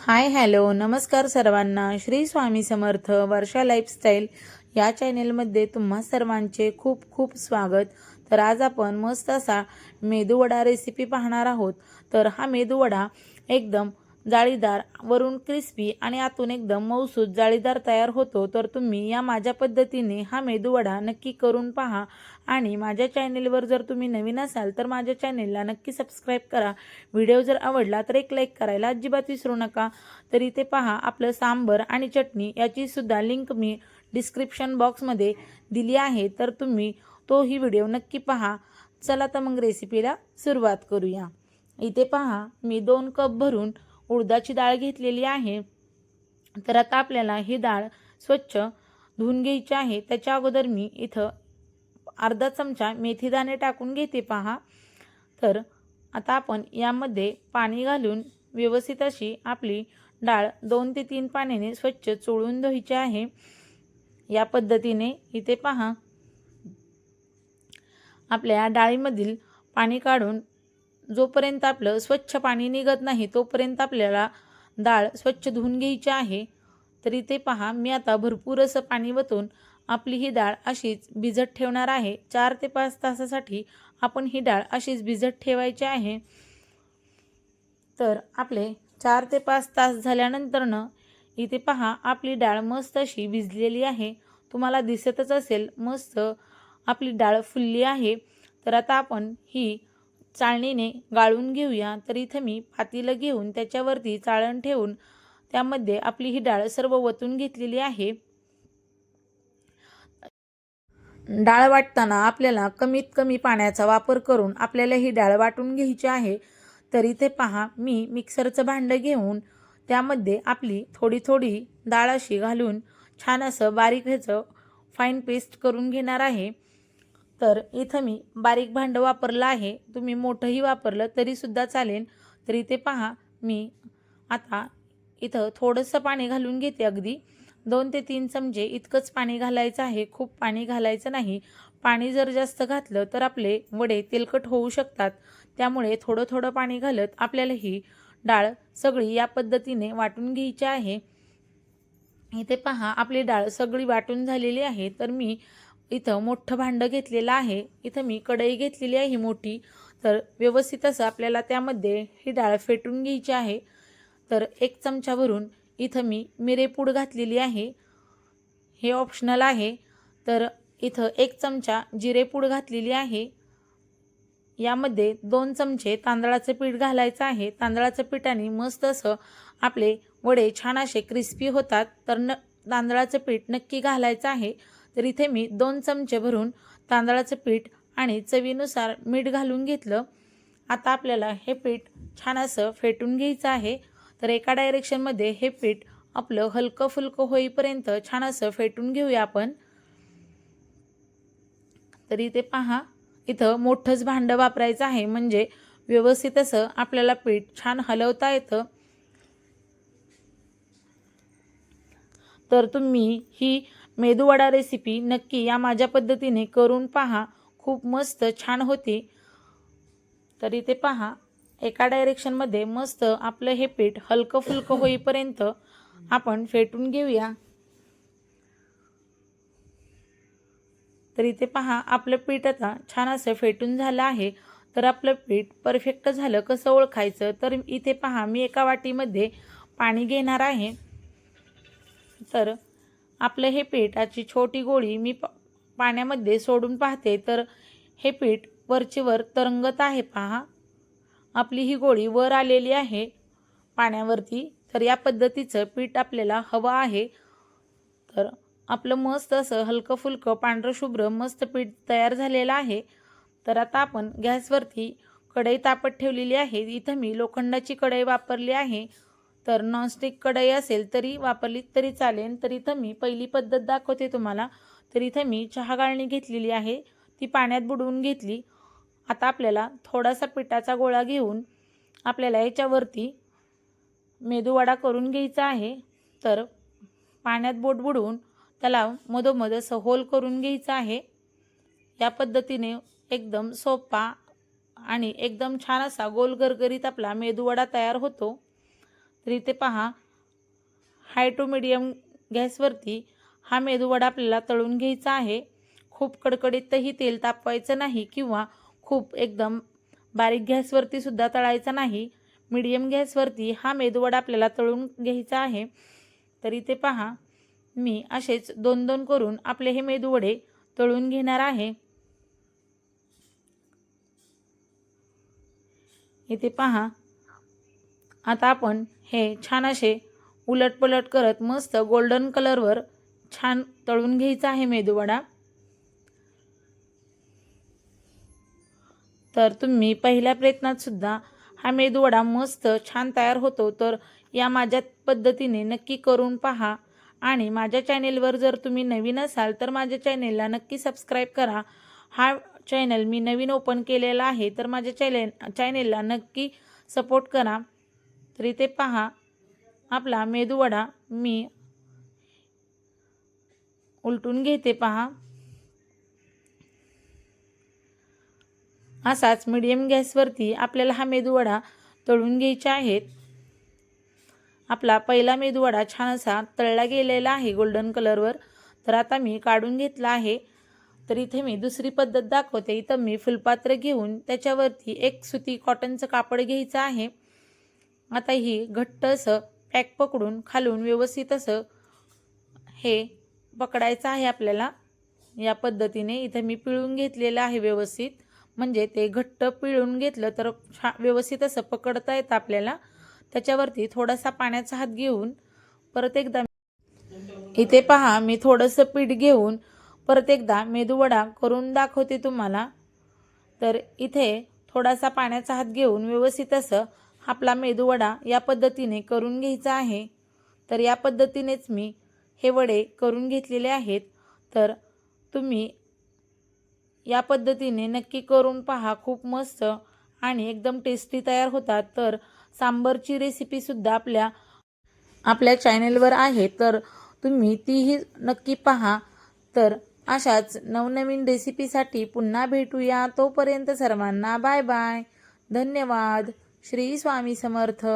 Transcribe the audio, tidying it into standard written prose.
Hi hello नमस्कार सर्वांना. श्री स्वामी समर्थ. वर्षा lifestyle या चॅनेलमध्ये तुम्हा सर्वांचे खूप खूप स्वागत. तर आज आपण मस्त असा मेदूवडा रेसिपी पाहणार आहोत. तर हा मेदूवडा एकदम जाळीदार, वरून क्रिस्पी आणि आतून एकदम मऊसूत जाळीदार तयार होतो. तर तुम्ही या माझ्या पद्धतीने हा मेदूवडा नक्की करून पहा. आणि माझ्या चॅनेलवर जर तुम्ही नवीन असाल तर माझ्या चॅनेलला नक्की सबस्क्राईब करा. व्हिडिओ जर आवडला तर एक लाईक करायला अजिबात विसरू नका. तर इथे पहा आपलं सांबर आणि चटणी याची सुद्धा लिंक मी डिस्क्रिप्शन बॉक्समध्ये दिली आहे. तर तुम्ही तोही व्हिडिओ नक्की पहा. चला तर मग रेसिपीला सुरुवात करूया. इथे पहा मी 2 कप भरून उडदाची डाळ घेतलेली आहे. तर आता आपल्याला ही डाळ स्वच्छ धुवून घ्यायची आहे. त्याच्या अगोदर मी इथं अर्धा चमचा मेथी दाणे टाकून घेते पहा. तर आता आपण यामध्ये पाणी घालून व्यवस्थित अशी आपली डाळ 2 ते 3 पाण्याने स्वच्छ चोळून धुवायची आहे. या पद्धतीने इथे पहा आपल्या डाळीमधील पाणी काढून जोपर्यंत आपलं स्वच्छ पाणी निघत नाही तोपर्यंत आपल्याला डाळ स्वच्छ धुवून घ्यायची आहे. तर इथे पहा मी आता भरपूर असं पाणी वतून आपली ही डाळ अशीच भिजत ठेवणार आहे. 4 ते 5 तासासाठी आपण ही डाळ अशीच भिजत ठेवायची आहे. तर आपले 4 ते 5 तास झाल्यानंतरनं इथे पहा आपली डाळ मस्त अशी भिजलेली आहे. तुम्हाला दिसतच असेल मस्त आपली डाळ फुलली आहे. तर आता आपण ही चाळणीने गाळून घेऊया. तर इथे मी पातेलं घेऊन त्याच्यावरती चाळण ठेवून त्यामध्ये आपली ही डाळ सर्व ओतून घेतलेली आहे. डाळ वाटताना आपल्याला कमीत कमी पाण्याचा वापर करून आपल्याला ही डाळ वाटून घ्यायची आहे. तर इथे पहा मी मिक्सरचं भांडं घेऊन त्यामध्ये आपली थोडी थोडी डाळ अशी घालून छान असं बारीक ह्याचं फाईन पेस्ट करून घेणार आहे. तर इथं मी बारीक भांडं वापरलं आहे. तुम्ही मोठंही वापरलं तरीसुद्धा चालेल. तर इथे पहा मी आता इथं थोडंसं पाणी घालून घेते. अगदी 2 ते 3 चमचे इतकंच पाणी घालायचं आहे. खूप पाणी घालायचं नाही. पाणी जर जास्त घातलं तर आपले वडे तेलकट होऊ शकतात. त्यामुळे थोडं थोडं पाणी घालत आपल्याला ही डाळ सगळी या पद्धतीने वाटून घ्यायची आहे. इथे पहा आपली डाळ सगळी वाटून झालेली आहे. तर मी इथं मोठं भांडं घेतलेलं आहे. इथं मी कढई घेतलेली आहे मोठी. तर व्यवस्थित असं आपल्याला त्यामध्ये ही डाळ फेटून घ्यायची आहे. तर 1 चमचा भरून इथं मी मिरेपूड घातलेली आहे. हे ऑप्शनल आहे. तर इथं 1 चमचा जिरेपूड घातलेली आहे. यामध्ये 2 चमचे तांदळाचं पीठ घालायचं आहे. तांदळाचं पिठाने मस्त असं आपले वडे छान असे क्रिस्पी होतात. तर तांदळाचं पीठ नक्की घालायचं आहे. तर इथे मी 2 चमचे भरून तांदळाचं पीठ आणि चवीनुसार मीठ घालून घेतलं. आता आपल्याला हे पीठ छान असं फेटून घ्यायचं आहे. तर एका डायरेक्शनमध्ये हे पीठ आपलं हलकं फुलकं होईपर्यंत छान असं फेटून घेऊया आपण. तर इथे पहा इथं मोठंच भांडं वापरायचं आहे म्हणजे व्यवस्थित असं आपल्याला पीठ छान हलवता येतं. तर तुम्ही ही मेदूवडा रेसिपी नक्की या माझ्या पद्धतीने करून पहा. खूप मस्त छान होती. तर इथे पहा एका डायरेक्शनमध्ये मस्त आपलं हे पीठ हलकं फुलकं होईपर्यंत आपण फेटून घेऊया. तर इथे पहा आपलं पीठ आता छान असं फेटून झालं आहे. तर आपलं पीठ परफेक्ट झालं कसं ओळखायचं, तर इथे पहा मी एका वाटीमध्ये पाणी घेणार आहे. तर आपलं हे पीठाची छोटी गोळी मी पाण्यामध्ये सोडून पाहते. तर हे पीठ वरचेवर तरंगत आहे पहा. आपली ही गोळी वर आलेली आहे पाण्यावरती. तर या पद्धतीचं पीठ आपल्याला हवं आहे. तर आपलं मस्त असं हलकं फुलकं पांढरं शुभ्र मस्त पीठ तयार झालेलं आहे. तर आता आपण गॅसवरती कढई तापत ठेवलेली आहे. इथं मी लोखंडाची कढई वापरली आहे. तर नॉनस्टिक कढई असेल तरी वापरली तरी चालेल. तर इथं मी पहिली पद्धत दाखवते तुम्हाला. तर इथं मी चहा गाळणी घेतलेली आहे. ती पाण्यात बुडवून घेतली. आता आपल्याला थोडासा पिठाचा गोळा घेऊन आपल्याला याच्यावरती मेदूवडा करून घ्यायचा आहे. तर पाण्यात बोट बुडवून त्याला मधोमध असं होल करून घ्यायचं आहे. या पद्धतीने एकदम सोपा आणि एकदम छान असा गोल गरगरीत आपला मेदूवडा तयार होतो. तर इथे पहा हाय टू मीडियम गॅसवरती हा मेदूवडा आपल्याला तळून घ्यायचा आहे. खूप कडकडीतही तेल तापवायचं नाही किंवा खूप एकदम बारीक गॅसवरती सुद्धा तळायचा नाही. मीडियम गॅसवरती हा मेदूवडा आपल्याला तळून घ्यायचा आहे. तर इथे पहा मी असेच 2-2 करून आपले हे मेदूवडे तळून घेणार आहे. इथे पहा आता आपण हे छान असे उलटपलट करत मस्त गोल्डन कलरवर छान तळून घ्यायचा आहे मेदूवडा. तर तुम्ही पहिल्या प्रयत्नात सुद्धा हा मेदूवडा मस्त छान तयार होतो. तर या माझ्या पद्धतीने नक्की करून पहा आणि माझ्या चॅनेलवर जर तुम्ही नवीन असाल तर माझ्या चॅनेलला नक्की सबस्क्राईब करा. हा चॅनल मी नवीन ओपन केलेला आहे तर माझ्या चॅनेलला नक्की सपोर्ट करा. तर इथे पहा आपला मेदूवडा मी उलटून घेते पहा. असाच मीडियम गॅसवरती आपल्याला हा मेदूवडा तळून घ्यायचा आहे. आपला पहिला मेदूवडा छान असा तळला गेलेला आहे गोल्डन कलरवर. तर आता मी काढून घेतला आहे. तर इथे मी दुसरी पद्धत दाखवते. इथं मी फुलपात्र घेऊन त्याच्यावरती एक सुती कॉटनचं कापड घ्यायचं आहे. आता ही घट्ट असं पॅक पकडून खालून व्यवस्थित असं हे पकडायचं आहे आपल्याला. या पद्धतीने इथे मी पिळून घेतलेलं आहे व्यवस्थित. म्हणजे ते घट्ट पिळून घेतलं तर व्यवस्थित असं पकडता येतं आपल्याला. त्याच्यावरती थोडासा पाण्याचा हात घेऊन परत एकदा इथे पहा मी थोडंसं पीठ घेऊन परत एकदा मेदूवडा करून दाखवते तुम्हाला. तर इथे थोडासा पाण्याचा हात घेऊन व्यवस्थित असं आपला मेदूवडा या पद्धतीने करून घ्यायचा आहे. तर या पद्धतीनेच मी हे वडे करून घेतलेले आहेत. तर तुम्ही या पद्धतीने नक्की करून पहा. खूप मस्त आणि एकदम टेस्टी तयार होतात. तर सांबरची रेसिपीसुद्धा आपल्या चॅनेलवर आहे तर तुम्ही तीही नक्की पहा. तर अशाच नवनवीन रेसिपीसाठी पुन्हा भेटूया. तोपर्यंत सर्वांना बाय बाय. धन्यवाद. श्री स्वामी समर्थ.